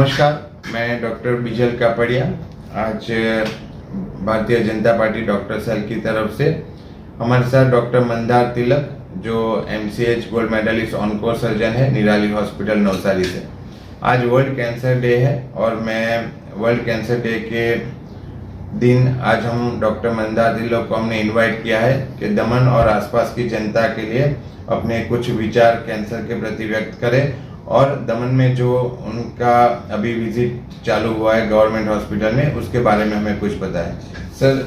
नमस्कार, मैं डॉक्टर बिजल कापड़िया। आज Bharatiya Janata party doctor cell की तरफ से हमारे साथ डॉक्टर मंदार तिलक जो MCH gold medalist onco surgeon है निराली हॉस्पिटल नवसारी से। आज वर्ल्ड कैंसर डे है और मैं वर्ल्ड कैंसर डे के दिन आज हम डॉक्टर मंदार तिलक को हमने इनवाइट किया है कि दमन और आसपास की जनता के लिए अपने कुछ विचार कैंसर के प्रति व्यक्त करें और दमन में जो उनका अभी विजिट चालू हुआ है गवर्नमेंट हॉस्पिटल में उसके बारे में हमें कुछ पता है। सर,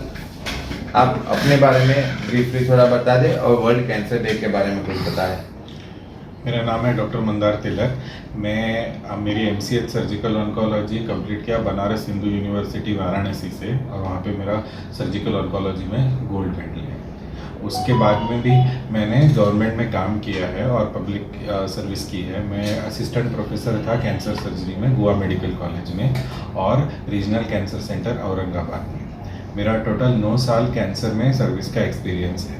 आप अपने बारे में ब्रीफली थोड़ा बता दें और वर्ल्ड कैंसर डे के बारे में कुछ बताएं। मेरा नाम है डॉक्टर मंदार तिलक। मैं मेरी MCH सर्जिकल ऑन्कोलॉजी कंप्लीट किया बनारस हिंदू यूनिवर्सिटी वाराणसी से और वहाँ पे मेरा सर्जिकल ऑन्कोलॉजी में गोल्ड मेडल है। उसके बाद में भी मैंने गवर्नमेंट में काम किया है और पब्लिक सर्विस की है। मैं असिस्टेंट प्रोफेसर था कैंसर सर्जरी में गोवा मेडिकल कॉलेज में और रीजनल कैंसर सेंटर औरंगाबाद में। मेरा टोटल 9 साल कैंसर में सर्विस का एक्सपीरियंस है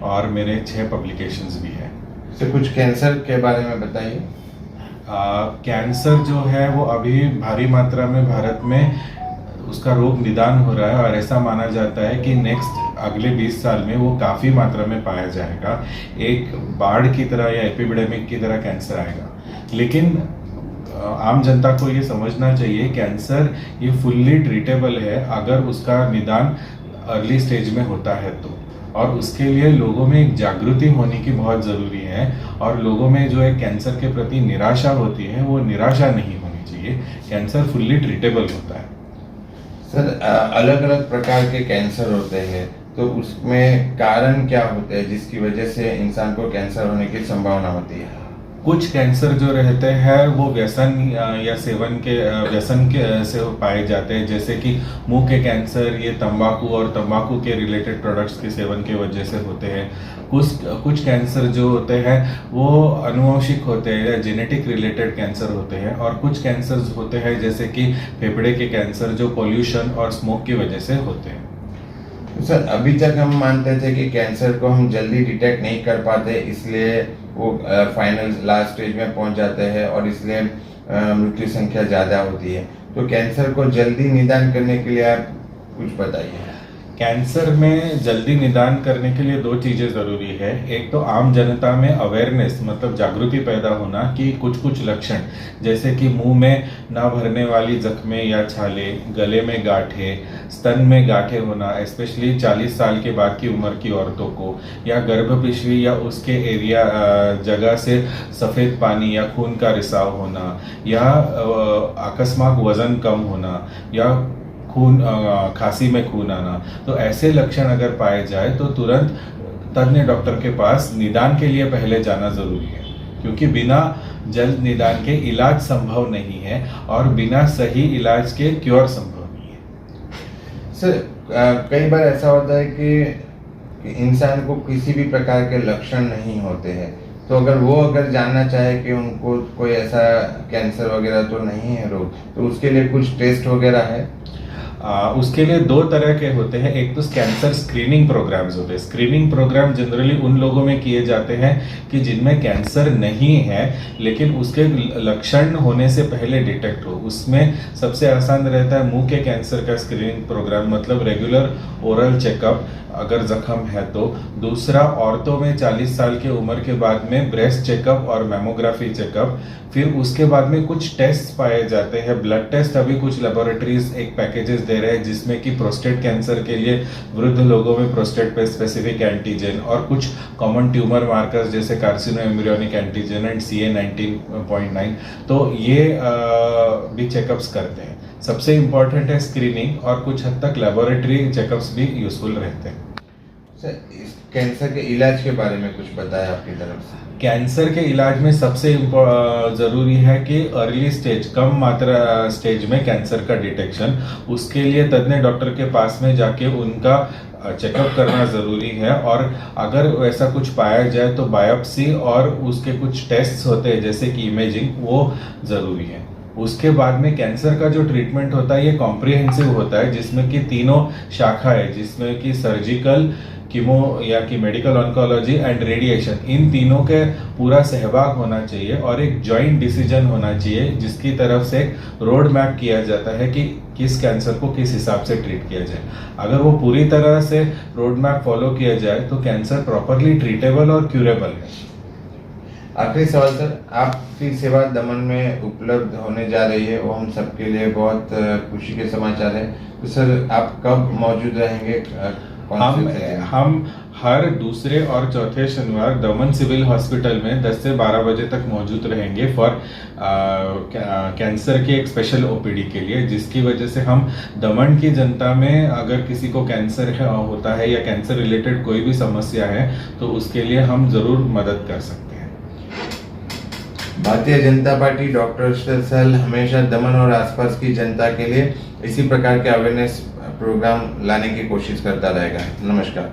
और मेरे 6 पब्लिकेशंस भी हैं। तो कुछ कैंसर के बारे में बताइए। कैंसर जो है वो अभी भारी मात्रा में भारत में उसका रोग निदान हो रहा है और ऐसा माना जाता है कि नेक्स्ट अगले 20 साल में वो काफ़ी मात्रा में पाया जाएगा। एक बाढ़ की तरह या एपिडेमिक की तरह कैंसर आएगा। लेकिन आम जनता को ये समझना चाहिए कैंसर ये फुल्ली ट्रीटेबल है अगर उसका निदान अर्ली स्टेज में होता है तो। और उसके लिए लोगों में एक जागृति होने की बहुत ज़रूरी है और लोगों में जो है कैंसर के प्रति निराशा होती है वो निराशा नहीं होनी चाहिए। कैंसर फुल्ली ट्रीटेबल होता है। सर, अलग अलग प्रकार के कैंसर होते हैं तो उसमें कारण क्या होते हैं जिसकी वजह से इंसान को कैंसर होने की संभावना होती है? कुछ कैंसर जो रहते हैं वो व्यसन या सेवन के व्यसन के से पाए जाते हैं, जैसे कि मुंह के कैंसर ये तंबाकू और तंबाकू के रिलेटेड प्रोडक्ट्स के सेवन की वजह से होते हैं। कुछ कैंसर जो होते हैं वो अनुवंशिक होते हैं या जेनेटिक रिलेटेड कैंसर होते हैं और कुछ कैंसर होते हैं जैसे कि फेफड़े के कैंसर जो पोल्यूशन और स्मोक की वजह से होते हैं। सर, अभी तक हम मानते थे कि कैंसर को हम जल्दी डिटेक्ट नहीं कर पाते इसलिए वो फाइनल लास्ट स्टेज में पहुंच जाते हैं और इसलिए मृत्यु संख्या ज़्यादा होती है। तो कैंसर को जल्दी निदान करने के लिए आप कुछ बताइए। कैंसर में जल्दी निदान करने के लिए 2 चीज़ें ज़रूरी है। एक तो आम जनता में अवेयरनेस मतलब जागृति पैदा होना कि कुछ लक्षण जैसे कि मुंह में ना भरने वाली जख्में या छाले, गले में गांठें, स्तन में गांठें होना स्पेशली 40 साल के बाद की उम्र की औरतों को, या गर्भपिशवी या उसके एरिया जगह से सफ़ेद पानी या खून का रिसाव होना, या अकस्मात वज़न कम होना, या खांसी में खून आना। तो ऐसे लक्षण अगर पाए जाए तो तुरंत तज्ञ डॉक्टर के पास निदान के लिए पहले जाना जरूरी है, क्योंकि बिना जल्द निदान के इलाज संभव नहीं है और बिना सही इलाज के क्योर संभव नहीं है। सर, कई बार ऐसा होता है कि इंसान को किसी भी प्रकार के लक्षण नहीं होते हैं, तो अगर जानना चाहे कि उनको कोई ऐसा कैंसर वगैरह तो नहीं है रोग, तो उसके लिए कुछ टेस्ट वगैरह है? उसके लिए 2 तरह के होते हैं। एक तो कैंसर स्क्रीनिंग प्रोग्राम्स होते हैं। स्क्रीनिंग प्रोग्राम जनरली उन लोगों में किए जाते हैं कि जिनमें कैंसर नहीं है लेकिन उसके लक्षण होने से पहले डिटेक्ट हो। उसमें सबसे आसान रहता है मुंह के कैंसर का स्क्रीनिंग प्रोग्राम, मतलब रेगुलर ओरल चेकअप अगर जख्म है तो। दूसरा, औरतों में 40 साल की उम्र के बाद में ब्रेस्ट चेकअप और मैमोग्राफी चेकअप। फिर उसके बाद में कुछ टेस्ट पाए जाते हैं, ब्लड टेस्ट। अभी कुछ लेबोरेटरीज एक पैकेजेस दे रहे हैं जिसमें कि प्रोस्टेट कैंसर के लिए वृद्ध लोगों में प्रोस्टेट पे स्पेसिफिक एंटीजन और कुछ कॉमन ट्यूमर मार्कर्स जैसे कार्सिनो एम्ब्रियोनिक एंटीजन एंड CA19.9, तो ये भी चेकअप्स करते हैं। सबसे इम्पोर्टेंट है स्क्रीनिंग और कुछ हद तक लेबोरेटरी चेकअप्स भी यूजफुल रहते हैं। सर, इस कैंसर के इलाज के बारे में कुछ बताया आपकी तरफ से। कैंसर के इलाज में सबसे ज़रूरी है कि अर्ली स्टेज, कम मात्रा स्टेज में कैंसर का डिटेक्शन। उसके लिए तज्ञ डॉक्टर के पास में जाके उनका चेकअप करना ज़रूरी है और अगर वैसा कुछ पाया जाए तो बायोप्सी और उसके कुछ टेस्ट्स होते हैं जैसे कि इमेजिंग, वो ज़रूरी है। उसके बाद में कैंसर का जो ट्रीटमेंट होता है ये कॉम्प्रिहेंसिव होता है, जिसमें कि तीनों शाखा है, जिसमें कि सर्जिकल, कीमो या कि मेडिकल ऑन्कोलॉजी एंड रेडिएशन, इन तीनों के पूरा सहभाग होना चाहिए और एक जॉइंट डिसीजन होना चाहिए जिसकी तरफ से एक रोड मैप किया जाता है कि किस कैंसर को किस हिसाब से ट्रीट किया जाए। अगर वो पूरी तरह से रोड मैप फॉलो किया जाए तो कैंसर प्रॉपरली ट्रीटेबल और क्यूरेबल है। आखिरी सवाल सर, आपकी सेवा दमन में उपलब्ध होने जा रही है, वो हम सबके लिए बहुत खुशी के समाचार है। तो सर आप कब मौजूद रहेंगे? हम हर दूसरे और चौथे शनिवार दमन सिविल हॉस्पिटल में 10 से 12 बजे तक मौजूद रहेंगे फॉर कैंसर के एक स्पेशल ओपीडी के लिए, जिसकी वजह से हम दमन की जनता में अगर किसी को कैंसर होता है या कैंसर रिलेटेड कोई भी समस्या है तो उसके लिए हम जरूर मदद कर सकते हैं। Bharatiya Janata party doctors cell हमेशा दमन और आसपास की जनता के लिए इसी प्रकार के अवेयरनेस प्रोग्राम लाने की कोशिश करता रहेगा। नमस्कार।